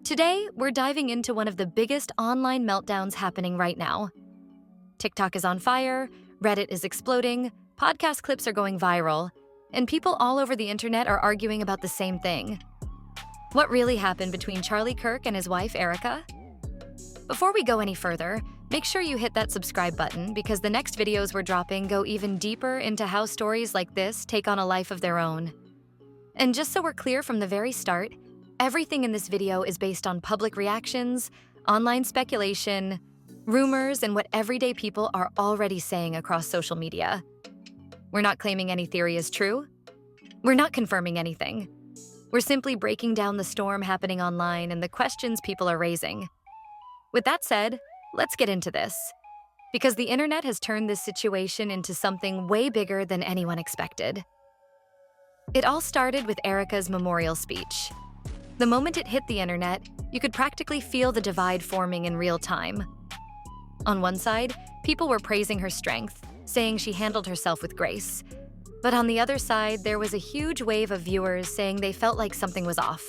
Today, we're diving into one of the biggest online meltdowns happening right now. TikTok is on fire, Reddit is exploding, podcast clips are going viral, and people all over the internet are arguing about the same thing. What really happened between Charlie Kirk and his wife, Erika? Before we go any further, make sure you hit that subscribe button because the next videos we're dropping go even deeper into how stories like this take on a life of their own. And just so we're clear from the very start, everything in this video is based on public reactions, online speculation, rumors, and what everyday people are already saying across social media. We're not claiming any theory is true. We're not confirming anything. We're simply breaking down the storm happening online and the questions people are raising. With that said, let's get into this. Because the internet has turned this situation into something way bigger than anyone expected. It all started with Erika's memorial speech. The moment it hit the internet, you could practically feel the divide forming in real time. On one side, people were praising her strength, saying she handled herself with grace. But on the other side, there was a huge wave of viewers saying they felt like something was off.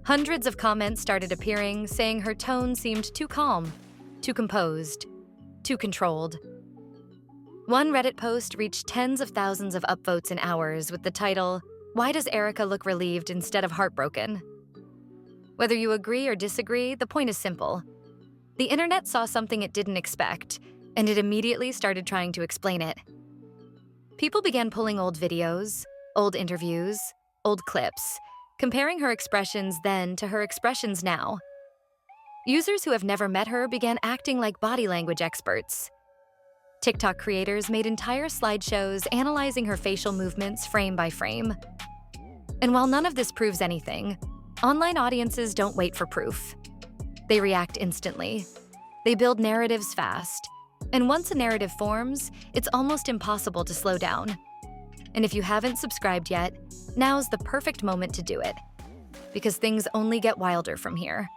Hundreds of comments started appearing, saying her tone seemed too calm, too composed, too controlled. One Reddit post reached tens of thousands of upvotes in hours with the title, "Why does Erika look relieved instead of heartbroken?" Whether you agree or disagree, the point is simple. The internet saw something it didn't expect, and it immediately started trying to explain it. People began pulling old videos, old interviews, old clips, comparing her expressions then to her expressions now. Users who have never met her began acting like body language experts. TikTok creators made entire slideshows analyzing her facial movements frame by frame. And while none of this proves anything, online audiences don't wait for proof. They react instantly. They build narratives fast. And once a narrative forms, it's almost impossible to slow down. And if you haven't subscribed yet, now's the perfect moment to do it. Because things only get wilder from here.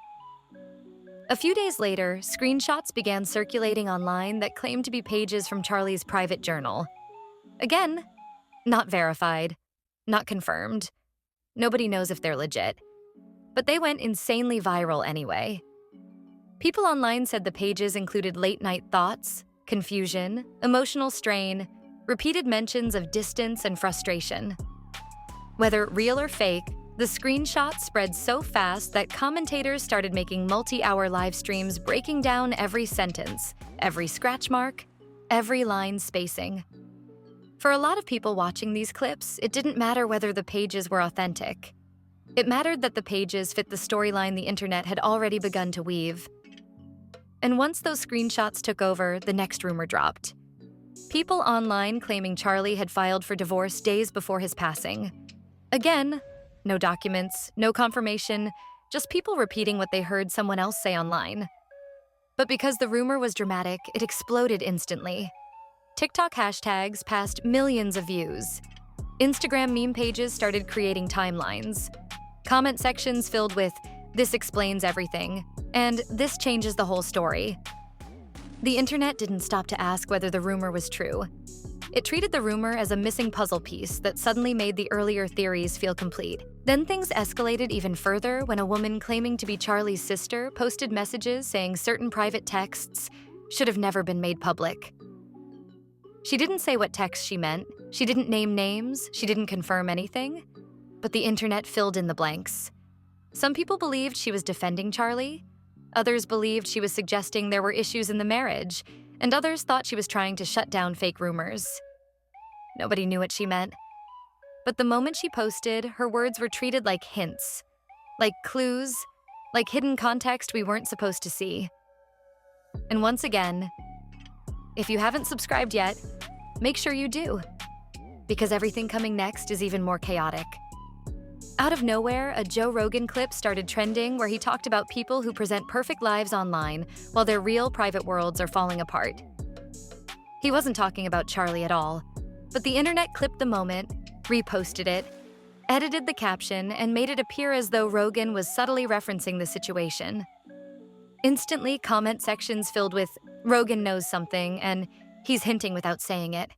A few days later, screenshots began circulating online that claimed to be pages from Charlie's private journal. Again, not verified, not confirmed. Nobody knows if they're legit. But they went insanely viral anyway. People online said the pages included late-night thoughts, confusion, emotional strain, repeated mentions of distance and frustration. Whether real or fake, the screenshots spread so fast that commentators started making multi-hour live streams breaking down every sentence, every scratch mark, every line spacing. For a lot of people watching these clips, it didn't matter whether the pages were authentic. It mattered that the pages fit the storyline the internet had already begun to weave. And once those screenshots took over, the next rumor dropped. People online claiming Charlie had filed for divorce days before his passing. Again, no documents, no confirmation, just people repeating what they heard someone else say online. But because the rumor was dramatic, it exploded instantly. TikTok hashtags passed millions of views. Instagram meme pages started creating timelines. Comment sections filled with, "This explains everything," and "This changes the whole story." The internet didn't stop to ask whether the rumor was true. It treated the rumor as a missing puzzle piece that suddenly made the earlier theories feel complete. Then things escalated even further when a woman claiming to be Charlie's sister posted messages saying certain private texts should have never been made public. She didn't say what text she meant, she didn't name names, she didn't confirm anything, but the internet filled in the blanks. Some people believed she was defending Charlie, others believed she was suggesting there were issues in the marriage, and others thought she was trying to shut down fake rumors. Nobody knew what she meant. But the moment she posted, her words were treated like hints, like clues, like hidden context we weren't supposed to see. And once again, if you haven't subscribed yet, make sure you do, because everything coming next is even more chaotic. Out of nowhere, a Joe Rogan clip started trending where he talked about people who present perfect lives online while their real private worlds are falling apart. He wasn't talking about Charlie at all, but the internet clipped the moment, reposted it, edited the caption, and made it appear as though Rogan was subtly referencing the situation. Instantly, comment sections filled with, "Rogan knows something," and "he's hinting without saying it."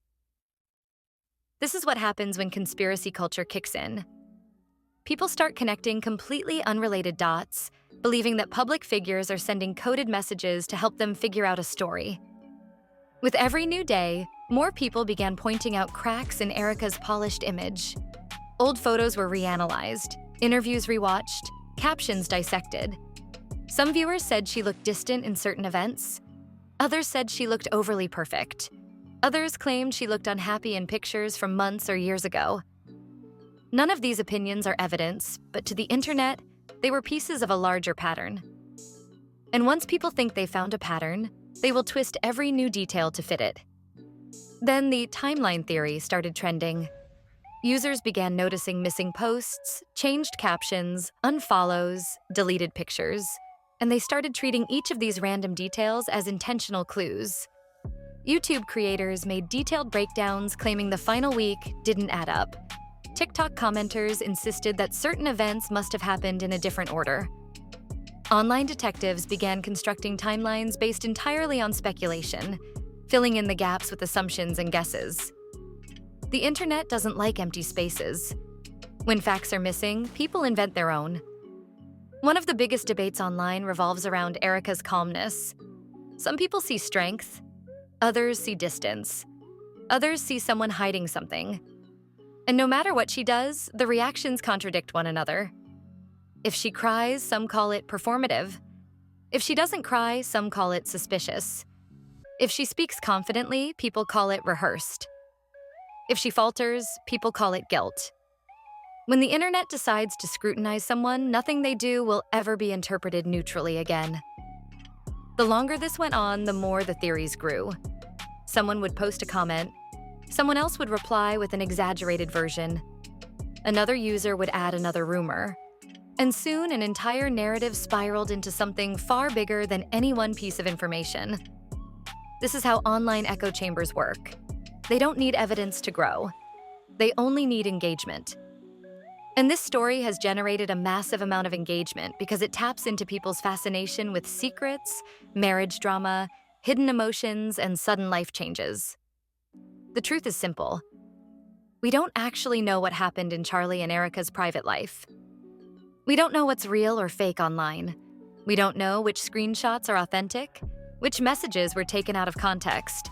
This is what happens when conspiracy culture kicks in. People start connecting completely unrelated dots, believing that public figures are sending coded messages to help them figure out a story. With every new day, more people began pointing out cracks in Erika's polished image. Old photos were reanalyzed, interviews rewatched, captions dissected. Some viewers said she looked distant in certain events. Others said she looked overly perfect. Others claimed she looked unhappy in pictures from months or years ago. None of these opinions are evidence, but to the internet, they were pieces of a larger pattern. And once people think they found a pattern, they will twist every new detail to fit it. Then the timeline theory started trending. Users began noticing missing posts, changed captions, unfollows, deleted pictures, and they started treating each of these random details as intentional clues. YouTube creators made detailed breakdowns claiming the final week didn't add up. TikTok commenters insisted that certain events must have happened in a different order. Online detectives began constructing timelines based entirely on speculation, filling in the gaps with assumptions and guesses. The internet doesn't like empty spaces. When facts are missing, people invent their own. One of the biggest debates online revolves around Erika's calmness. Some people see strength, others see distance, others see someone hiding something. And no matter what she does, the reactions contradict one another. If she cries, some call it performative. If she doesn't cry, some call it suspicious. If she speaks confidently, people call it rehearsed. If she falters, people call it guilt. When the internet decides to scrutinize someone, nothing they do will ever be interpreted neutrally again. The longer this went on, the more the theories grew. Someone would post a comment. Someone else would reply with an exaggerated version. Another user would add another rumor. And soon, an entire narrative spiraled into something far bigger than any one piece of information. This is how online echo chambers work. They don't need evidence to grow. They only need engagement. And this story has generated a massive amount of engagement because it taps into people's fascination with secrets, marriage drama, hidden emotions, and sudden life changes. The truth is simple. We don't actually know what happened in Charlie and Erika's private life. We don't know what's real or fake online. We don't know which screenshots are authentic, which messages were taken out of context,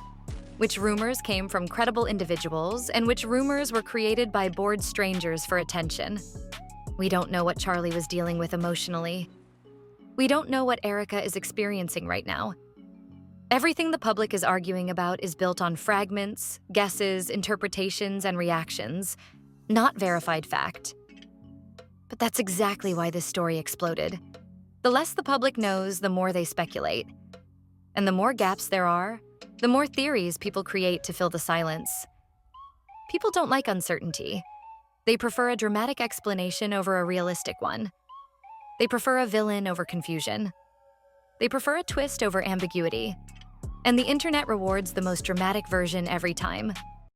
which rumors came from credible individuals, and which rumors were created by bored strangers for attention. We don't know what Charlie was dealing with emotionally. We don't know what Erika is experiencing right now. Everything the public is arguing about is built on fragments, guesses, interpretations, and reactions, not verified fact. But that's exactly why this story exploded. The less the public knows, the more they speculate. And the more gaps there are, the more theories people create to fill the silence. People don't like uncertainty. They prefer a dramatic explanation over a realistic one. They prefer a villain over confusion. They prefer a twist over ambiguity. And the internet rewards the most dramatic version every time.